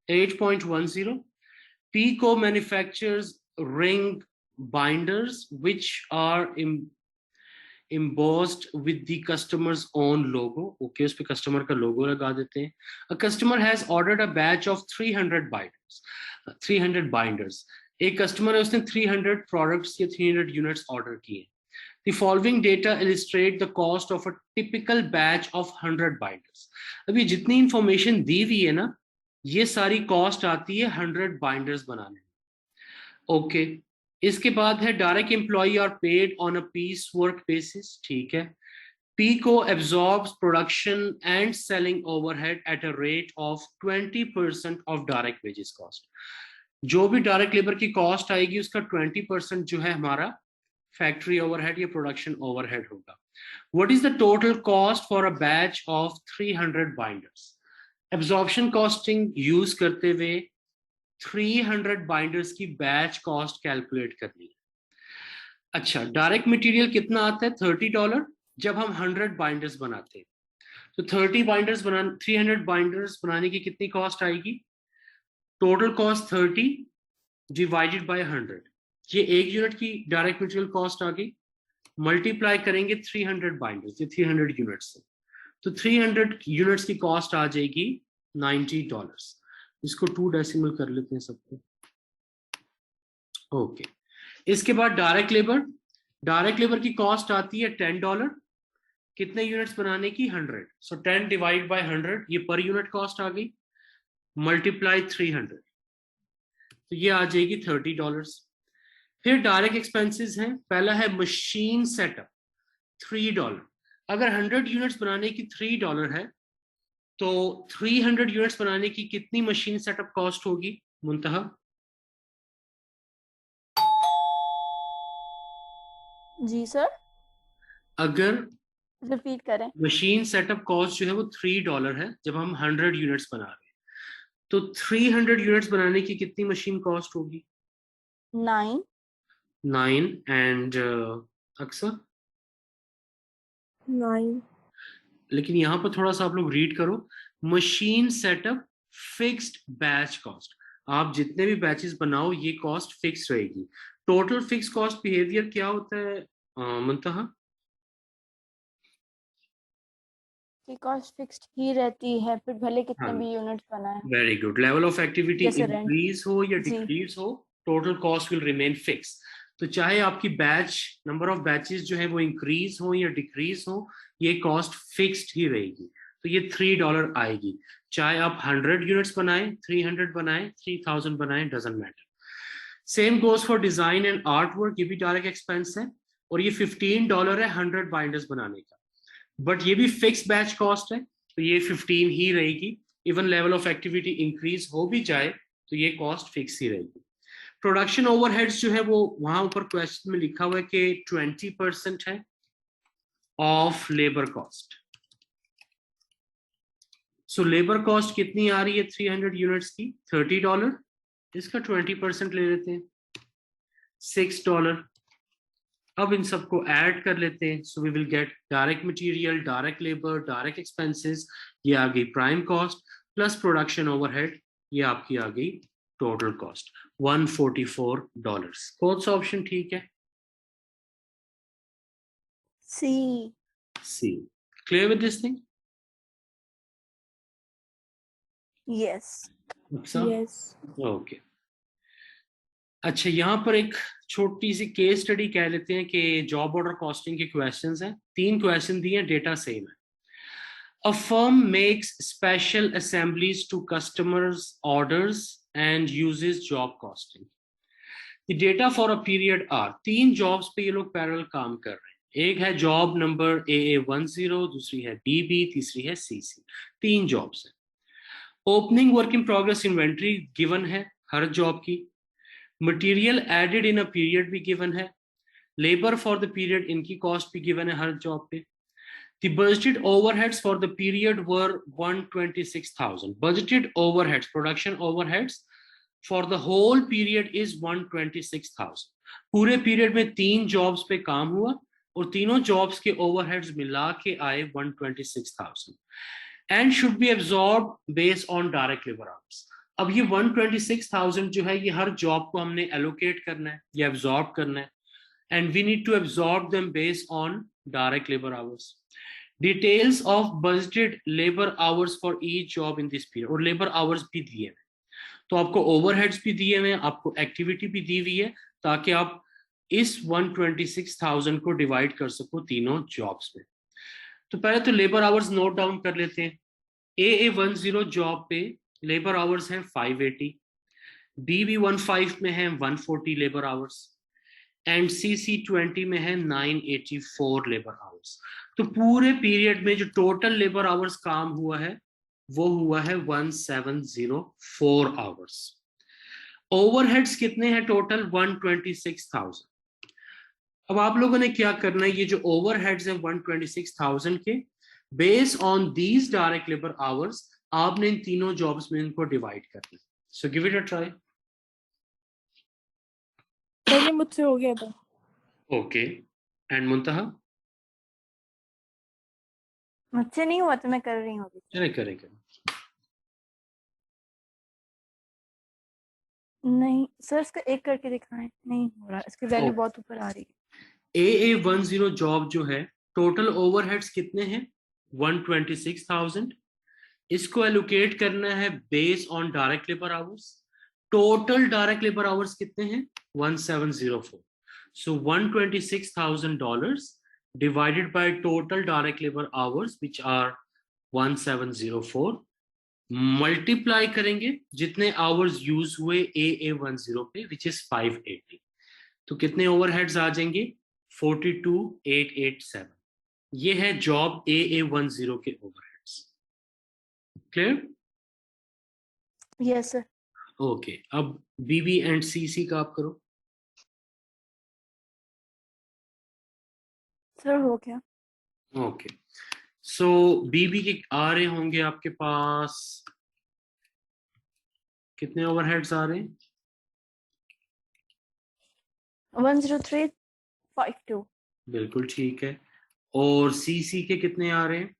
8.10. Pico manufactures ring binders which are embossed with the customer's own logo. Okay, उस पे customer का logo लगा देते हैं. A customer has ordered a batch of 300 binders. 300 binders. एक customer है, उसने 300 products या 300 units order किए. The following data illustrate the cost of a typical batch of 100 binders. अभी जितनी information दी हुई है ना, ये सारी cost आती है 100 binders बनाने में. Okay. इसके बाद है direct employee are paid on a piece work basis. ठीक है. Pico absorbs production and selling overhead at a rate of 20% of direct wages cost. जो भी डायरेक्ट लेबर की कॉस्ट आएगी उसका 20% जो है हमारा फैक्ट्री ओवरहेड या प्रोडक्शन ओवरहेड होगा. What is the total cost for a batch of 300 binders? Absorption costing use करते हुए 300 बाइंडर्स की बैच कॉस्ट कैलकुलेट करनी है. अच्छा, डायरेक्ट मटेरियल कितना आता है? $30 जब हम 100 बाइंडर्स बनाते हैं. तो 300 बाइंडर्स बनाने की कितनी कॉस्ट आएगी? Total cost 30 divided by 100. ये एक यूनिट की डायरेक्ट मटेरियल कॉस्ट आ गई. मल्टीप्लाई करेंगे 300 बाइंडर्स, ये 300 यूनिट्स है, तो 300 यूनिट्स की कॉस्ट आ जाएगी $90. इसको 2 डेसिमल कर लेते हैं सबको. ओके. इसके बाद डायरेक्ट लेबर की कॉस्ट आती है $10. कितने यूनिट्स बनाने की? 100. सो 10 डिवाइड बाय 100, ये पर यूनिट कॉस्ट आ गई. मल्टीप्लाई 300, तो ये आ जाएगी $30. फिर डायरेक्ट एक्सपेंसेस हैं. पहला है मशीन सेटअप, $3. अगर 100 यूनिट्स बनाने की $3 है, तो 300 यूनिट्स बनाने की कितनी मशीन सेटअप कॉस्ट होगी मुंतहा? जी सर, अगर रिपीट करें. मशीन सेटअप कॉस्ट जो है वो $3 है जब हम 100 यूनिट्स बना रहे हैं, तो 300 यूनिट्स बनाने की कितनी मशीन कॉस्ट होगी? 9 एंड अक्सर 9. लेकिन यहां पर थोड़ा सा आप लोग रीड करो. Machine setup fixed batch cost. आप जितने भी बैचेस बनाओ ये कॉस्ट फिक्स रहेगी. टोटल फिक्स कॉस्ट बिहेवियर क्या होता है मुंतहा? की कॉस्ट फिक्स्ड ही रहती है, फिर भले कितने भी यूनिट्स बनाए. Very good. Level of activity जैसे इंक्रीज हो या जी. डिक्रीज हो, total cost will remain fix. तो चाहे आपकी बैच नंबर ऑफ बैचेस जो है वो इंक्रीज हो या डिक्रीज हो, ये कॉस्ट फिक्स्ड ही रहेगी. तो ये $3 आएगी. चाहे आप 100 यूनिट्स बनाएं, 300 बनाएं, 3000 बनाएं, doesn't matter. Same goes for design and art work. ये भी डायरेक्ट एक्सपेंस है और ये $15 है 100 बाइंडर्स बनाने का. बट ये भी फिक्स बैच कॉस्ट है, तो ये 15 ही रहेगी. Even level of activity increase हो भी जाए तो ये कॉस्ट फिक्स ही रहेगी. प्रोडक्शन ओवरहेड्स जो है वो वहां ऊपर क्वेश्चन में लिखा हुआ है कि 20% है of labour cost. So labour cost कितनी आ रही है 300 यूनिट्स की? $30. इसका 20% ले लेते हैं, $6. अब इन सबको ऐड कर लेते हैं. So we will get direct material, direct labour, direct expenses. ये आ गई prime cost plus production overhead. ये आपकी आ गई टोटल कॉस्ट $144. कौन सा ऑप्शन ठीक है? C. Clear with this thing? Yes. Okay. अच्छा, यहाँ पर एक छोटी सी केस स्टडी कह लेते हैं कि जॉब ऑर्डर कॉस्टिंग के क्वेश्चंस हैं. 3 क्वेश्चन दिए, डेटा सेम है. A firm makes special assemblies to customers' orders and uses job costing. The data for a period are. 3 jobs पे ये लोग पैरेलल काम कर रहे हैं. एक है जॉब नंबर AA10, दूसरी है BB, तीसरी है CC. 3 जॉब्स है. Opening work in progress inventory given है हर जॉब की. Material added in a period भी गिवन है. लेबर फॉर द पीरियड, इनकी कॉस्ट भी गिवन है हर जॉब पे. The budgeted overheads for the period were 126,000. Budgeted overheads, production overheads for the whole period is 126,000. पूरे पीरियड में 3 जॉब्स पे काम हुआ और तीनों जॉब्स के ओवरहेड्स मिला के आए 126,000. And should be absorbed based on direct labor hours. अब ये 126,000 जो है ये हर जॉब को हमने एलोकेट करना है या एब्जॉर्ब करना है, and we need to absorb them based on direct labor hours. Details of budgeted labor hours for each job in this period, और labor hours भी दिए हैं, तो आपको ओवरहेड्स भी दिए हुए हैं, आपको एक्टिविटी भी दी हुई है, ताकि आप इस 126,000 को डिवाइड कर सको तीनों जॉब्स में। तो पहले तो लेबर आवर्स नोट डाउन कर लेते हैं। AA10 जॉब पे लेबर आवर्स हैं 580, BB15 में है 140 लेबर आवर्स, एंड CC20 में है 984 लेबर आवर्स। तो पूरे पीरियड में जो टोटल लेबर आवर्स काम हुआ है वो हुआ है 1704 आवर्स। ओवरहेड्स कितने हैं टोटल? 126,000। अब आप लोगों ने क्या करना है, ये जो ओवरहेड्स है 126,000 के, based on these direct labour hours आपने इन तीनों जॉब्स में इनको डिवाइड करना है। So give it a try. पहले मुझसे हो गया था। Okay, and Muntaha? मुझसे नहीं हुआ तो मैं कर रही हूँ। चले करे। नहीं सर, इसका एक करके दिखाएं, नहीं हो रहा, इसकी वैल्यू बहुत ऊपर आ रही है। AA10 जॉब जो है टोटल ओवरहेड्स कितने हैं? 126,000। इसको एलोकेट करना है based on direct labour hours. Total direct labour hours कितने हैं? 1704। सो $126,000 divided by total direct labor hours which are 1704, multiply करेंगे जितने आवर्स यूज हुए AA10 पे विच इज 580, तो कितने ओवरहेड्स आ जाएंगे? 42,887। ये है जॉब AA10 के overheads. Clear? Yes sir. Okay, अब BB एंड CC का आप करो। सर हो गया। ओके, सो BB के आ रहे होंगे आपके पास, कितने ओवरहेड्स आ रहे हैं? 10352। बिल्कुल ठीक है। और CC के कितने आ रहे हैं?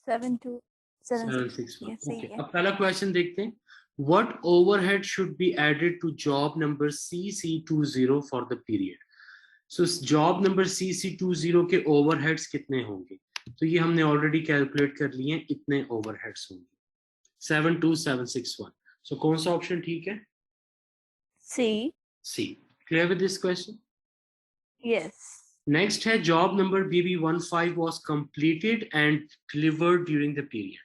7276। ओके, अब पहला क्वेश्चन देखते हैं। What overhead should be added to job number CC20 for the period? So job number CC20 के overheads कितने होंगे? तो ये हमने ऑलरेडी कैलकुलेट कर लिए हैं, इतने overheads होंगे 72761। So कौन सा ऑप्शन ठीक है? C. Clear with this question? Yes. Next है job number BB15 was completed and delivered during the period.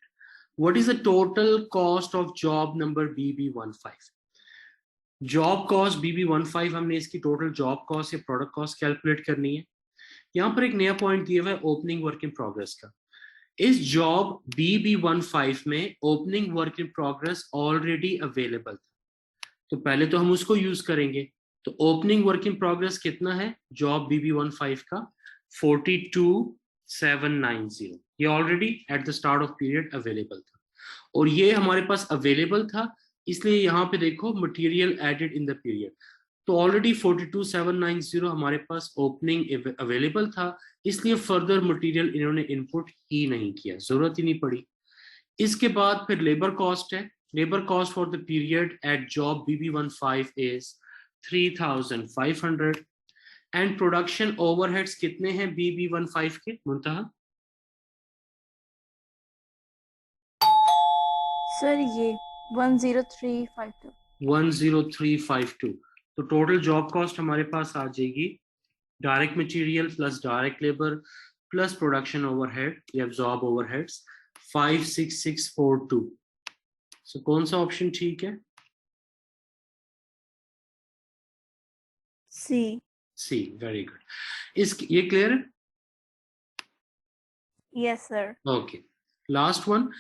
What is the total cost of job number BB15? Job cost BB15 हमने इसकी total job cost या product cost calculate करनी है। यहाँ पर एक नया पॉइंट दिया हुआ है ओपनिंग वर्क इन प्रोग्रेस का। इस जॉब BB15 में opening work in progress already available था, तो पहले तो हम उसको यूज करेंगे। तो ओपनिंग वर्क इन प्रोग्रेस कितना है जॉब BB15 का? 42,790। ये already eight the start of period available था, और ये हमारे पास अवेलेबल था, इसलिए यहाँ पे देखो material added in the period. तो ऑलरेडी 42,790 हमारे पास ओपनिंग अवेलेबल था, इसलिए फर्दर मटेरियल इन्होंने इनपुट ही नहीं किया, जरूरत ही नहीं पड़ी। इसके बाद फिर लेबर कॉस्ट है। Labour cost for the period at job BB15 is 3,500। And production overheads कितने हैं BB15 के? मुंतहा सर ये 10352। 10352। तो टोटल जॉब कॉस्ट हमारे पास आ जाएगी direct material plus direct labour plus production overhead या एब्जॉर्ब ओवरहेड्स 56642। सो कौन सा ऑप्शन ठीक है? सी। Very good. इस ये क्लियर है? Yes sir. Okay, last one.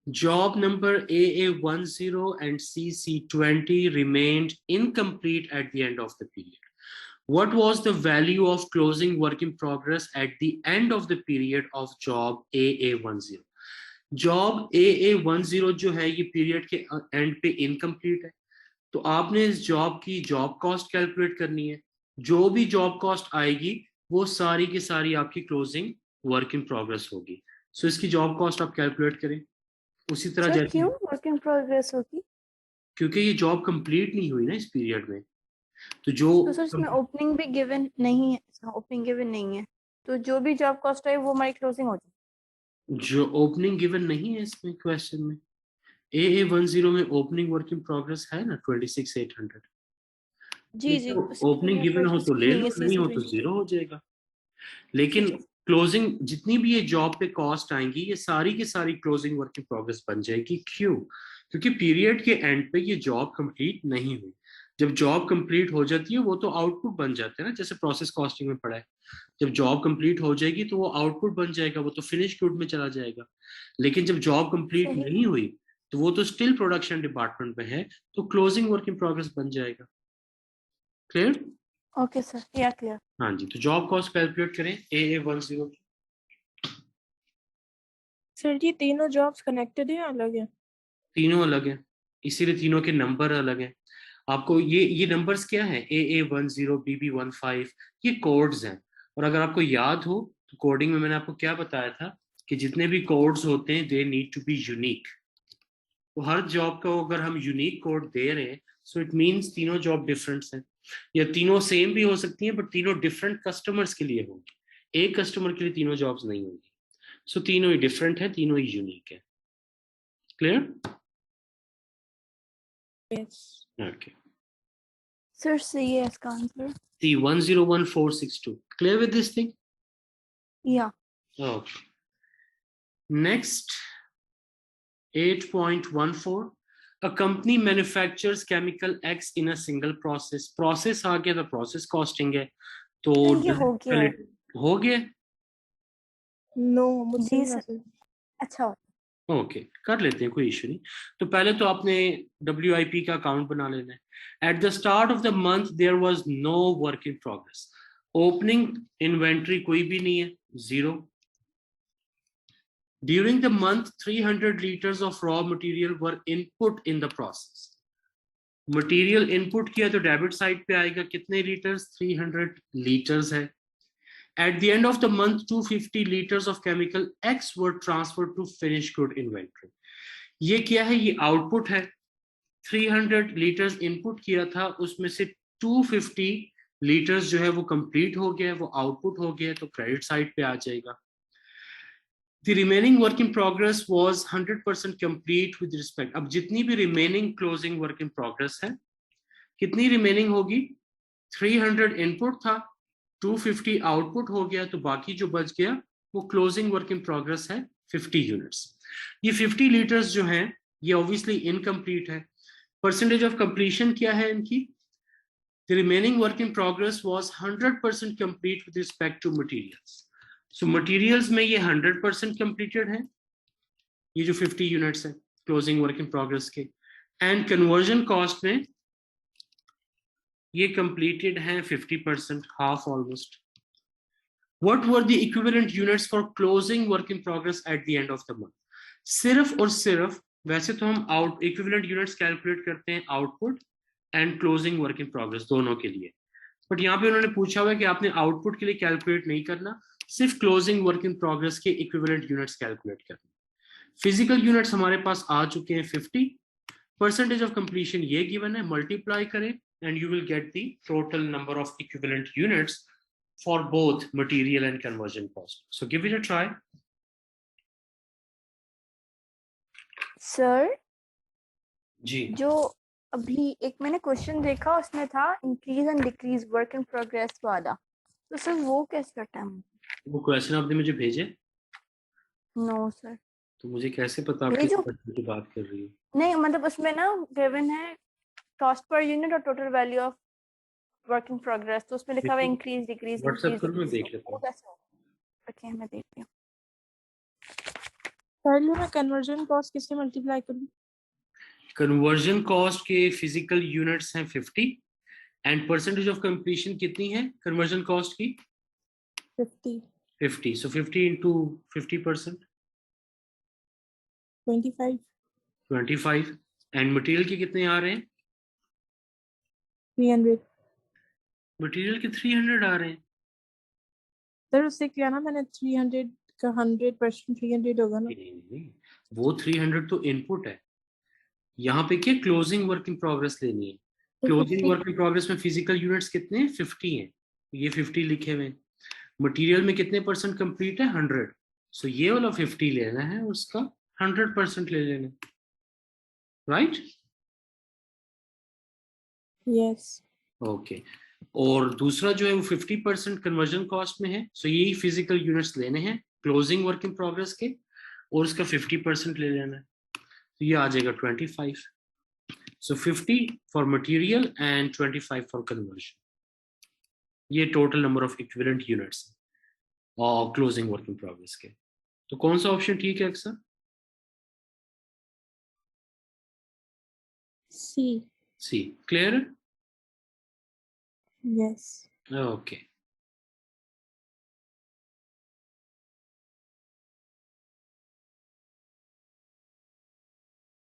Job number AA10 and CC20 remained incomplete at the end of the period. What was the value of closing work in progress at the end of the period of job AA10? Job AA10 जो है ये period के and पे incomplete है, तो आपने इस job की जॉब कॉस्ट कैलकुलेट करनी है। जो भी जॉब कॉस्ट आएगी वो सारी की सारी आपकी क्लोजिंग वर्क इन प्रोग्रेस होगी। सो इसकी जॉब कॉस्ट आप कैलकुलेट करें। उसी तरह सर जैसे क्यों वर्क इन प्रोग्रेस होगी? क्योंकि ये जॉब कंप्लीट नहीं हुई ना इस पीरियड में, तो जो तो सर इसमें ओपनिंग भी गिवन नहीं है, ओपनिंग गिवन नहीं है, तो जो भी जॉब कॉस्ट है वो हमारी क्लोजिंग हो जाएगी। जो ओपनिंग गिवन नहीं है इसमें क्वेश्चन में, AA10 में ओपनिंग वर्क इन प्रोग्रेस है ना 26,800। जी जी, उसमें तो ओपनिंग ये गिवन हो तो परचेस की ले नहीं लो, है, नहीं सीसी हो तो 20। जीरो हो जाएगा। जी लेकिन जी क्लोजिंग जितनी भी ये जॉब पे कॉस्ट आएंगी ये सारी की सारी क्लोजिंग वर्क इन प्रोग्रेस बन जाएगी। क्यों? क्योंकि पीरियड के एंड पे ये जॉब कंप्लीट नहीं हुई। जब जॉब कंप्लीट हो जाती है वो तो आउटपुट बन जाते हैं ना, जैसे प्रोसेस कॉस्टिंग में पढ़ा है। जब जॉब कंप्लीट हो जाएगी तो वो आउटपुट बन जाएगा, वो तो फिनिश गुड में चला जाएगा। लेकिन जब जॉब कंप्लीट सही। नहीं हुई तो वो तो स्टिल प्रोडक्शन डिपार्टमेंट में है, तो क्लोजिंग वर्क इन प्रोग्रेस बन जाएगा। क्लियर? ओके सर, या क्लियर। हाँ जी, तो जॉब कॉस्ट कैलकुलेट करें AA10 की। सर ये तीनों जॉब्स कनेक्टेड है या अलग है? तीनों अलग है, इसीलिए तीनों के नंबर अलग हैं। आपको ये नंबर्स क्या है, AA10 BB15, ये कोड्स हैं। और अगर आपको याद हो तो कोडिंग में मैंने आपको क्या बताया था कि जितने भी कोड्स होते हैं they need to be unique. तो हर जॉब को अगर हम यूनिक कोड दे रहे हैं सो इट मींस तीनों जॉब डिफरेंट हैं, या तीनों सेम भी हो सकती हैं बट तीनों डिफरेंट कस्टमर्स के लिए होंगी। एक कस्टमर के लिए तीनों जॉब्स नहीं होंगी। सो तीनों ही डिफरेंट है, तीनों ही यूनिक है। क्लियर? यस। ओके। सर सही है इसका answer. The 101462. Clear with this thing? या Okay. Next, 8.14. A company manufactures chemical X in a single process. Process आ गया तो process costing है, तो सर ये हो गया है। हो गया। नो मुझसे जी नहीं सर, मैसेज। अच्छा। ओके, कर लेते हैं, कोई इशू नहीं। तो पहले तो आपने WIP का अकाउंट बना लेना है। At the start of the month there was no work in progress. Opening inventory कोई भी नहीं है, zero. During the month, 300 liters of raw material were input in the process. Material input किया तो डेबिट साइड पे आएगा, कितने litres, 300 litres है। At the end of the month, 250 liters of chemical X were transferred to finished good inventory. ये क्या है, ये आउटपुट है। 300 लीटर्स इनपुट किया था, उसमें से 250 लीटर्स जो है वो कंप्लीट हो गया, वो आउटपुट हो गया, तो क्रेडिट साइड पे आ जाएगा। The remaining work in progress was 100% complete with respect. अब जितनी भी remaining closing work in progress है, कितनी remaining होगी, 300 input था, 250 output हो गया, तो बाकी जो बच गया वो closing work in progress है 50 units. ये 50 liters जो हैं ये obviously incomplete है। Percentage of completion क्या है इनकी? The remaining work in progress was 100% complete with respect to materials. So materials में ये 100% completed है, ये जो 50 यूनिट्स है क्लोजिंग वर्क इन प्रोग्रेस के। एंड कन्वर्जन कॉस्ट में ये कंप्लीटेड हैं 50%, half almost. What were the equivalent units for closing work in progress at the end of the month? सिर्फ और सिर्फ, वैसे तो हम आउट इक्विवेलेंट यूनिट्स कैलकुलेट करते हैं output and closing work in progress दोनों के लिए, बट यहाँ पे उन्होंने पूछा हुआ है कि आपने आउटपुट के लिए कैलकुलेट नहीं करना, सिर्फ क्लोजिंग वर्क इन प्रोग्रेस के इक्विवेलेंट यूनिट्स कैलकुलेट करना। फिजिकल यूनिट्स हमारे पास आ चुके हैं 50, परसेंटेज ऑफ कंप्लीशन ये गिवन है, मल्टीप्लाई करें and you will get the total number of equivalent units for both material and conversion cost. So give it a try. Sir ji, जो अभी एक मैंने क्वेश्चन देखा उसमें था increase and decrease work in progress वाला, तो सर वो कैसे करता है? वो क्वेश्चन आपने मुझे भेजे? No sir. तो मुझे कैसे पता आप किस भेजो। क्वेश्चन की बात कर रही हो? नहीं मतलब उसमें ना गिवन है कॉस्ट पर यूनिट और total value of work in progress, तो उसमें लिखा हुआ है इंक्रीज डिक्रीज व्हाट्सएप इंक्रीज करो, मैं डिक्रीज, देख लेता वो हूँ। कैसे होगा? ओके मैं देख रही हूँ। पहले मैं कन्वर्जन कॉस्ट किससे मल्टीप्लाई करूँ? कन्वर्जन कॉस्ट के फिजिकल यूनिट्स हैं 50 एंड परसेंटेज ऑफ कंप्लीशन कितनी है कन्वर्जन कॉस्ट की? 50। सो 50 इंटू 50%, 25। 25। एंड मटेरियल के कितने आ रहे हैं? 300। मटेरियल के 300 आ रहे हैं। सर उससे क्या ना, मैंने 300 का 100% 300 होगा ना। नहीं, वो 300 तो इनपुट है, यहाँ पे क्या क्लोजिंग वर्क इन प्रोग्रेस लेनी है। क्लोजिंग वर्क इन प्रोग्रेस में फिजिकल यूनिट्स कितने हैं, 50 हैं, ये 50 लिखे हुए। मटेरियल में कितने परसेंट कंप्लीट है, 100, सो ये वाला 50 लेना है, उसका 100% ले लेना, राइट? यस। ओके, और दूसरा जो है वो 50% कन्वर्जन कॉस्ट में है, सो यही फिजिकल यूनिट्स लेने हैं क्लोजिंग वर्क इन प्रोग्रेस के, और उसका 50% ले लेना है, तो ये आ जाएगा 25। So 50 for material and 25 for conversion, ये total number of equivalent units और क्लोजिंग वर्क इन प्रोग्रेस के। तो कौन सा ऑप्शन ठीक है अक्सर? C. C, clear? Yes. Okay.